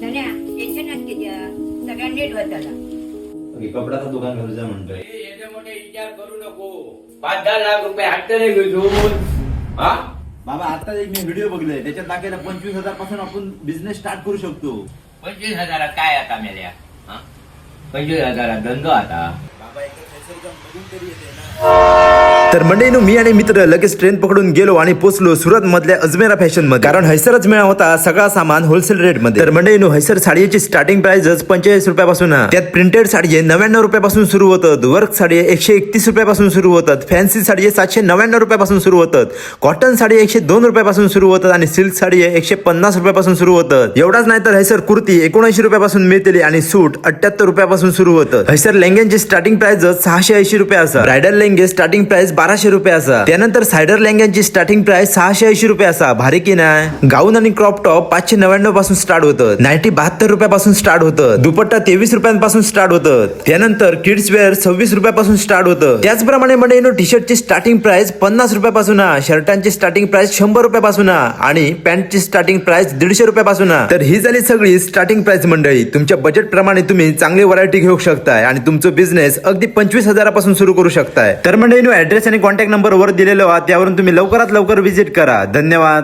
सन्या टेन्शनच किती सगळ्या नीट होताला. कपड्याचं दुकान घालूया म्हणतोय. याचे मोठे विचार करू नको. 5-10 लाख रुपये हट्टने घेऊन हा बाबा आता एक मी व्हिडिओ बघलोय त्याच्यात दाखवलं 25,000 पासून आपण बिझनेस स्टार्ट करू शकतो. 25,000 काय आता मेल्या? 25,000 धंदो आता. बाबा एकदा थैसर जाऊन बघून तरी येते ना. तर मंडळीनो मी आणि मित्र लगेच ट्रेन पकडून गेलो आणि पोहोचलो सुरत मधल्या अजमेरा फॅशन मध्ये. कारण हैसरच मिळा होता सगळा सामान होलसेल रेट मध्ये. तर मंडळीनो हैसर साडीची स्टार्टिंग प्राइस 45 रुपयापासून. त्यात प्रिंटेड साडी 99 रुपयापासून सुरू होतात, वर्क साडी 131 रुपयापासून सुरू होतात, फॅन्सी साडी 799 रुपयापासून सुरू होतात, कॉटन साडी 102 रुपयापासून सुरू होतात आणि सिल्क साडी 150 रुपयापासून सुरू होतात. एवढाच नाही तर हैसर कुर्ती 79 रुपयापासून मिळते आणि सूट 78 रुपयापासून सुरू होतं. हैसर लेंग्यांची स्टार्टिंग प्राइस 680 रुपये असा. ब्रायडल लेंगे स्टार्टिंग प्राइस 1200 रुपये असा. त्यानंतर सायडर लेंग्यांची स्टार्टिंग प्राइस 680 रुपये असा. भारी की नाही. गाऊन आणि क्रॉप टॉप 599 पासून स्टार्ट होतं. नाईटी 72 रुपयापासून स्टार्ट होतं. दुपट्टा 23 रुपयांपासून स्टार्ट होतं. त्यानंतर किड्स वेअर 26 रुपयापासून स्टार्ट होतं. त्याचप्रमाणे मंडळीनो टी शर्टची स्टार्टिंग प्राइस 50 रुपयापासून, शर्टांची स्टार्टिंग प्राइस 100 रुपयापासून आणि पॅन्टची स्टार्टिंग प्राइस 150 रुपयापासून. तर ही झाली सगळी स्टार्टिंग प्राइस मंडळी. तुमच्या बजेट प्रमाणे तुम्ही चांगली व्हरायटी घेऊ शकताय आणि तुमचं बिझनेस अगदी 25,000 पासून सुरू करू शकताय. तर मंडळीनो ऍड्रेस आणि कॉन्टॅक्ट नंबर वर दिलेलो आहात त्यावरून तुम्ही लवकरात लवकर व्हिजिट करा. धन्यवाद.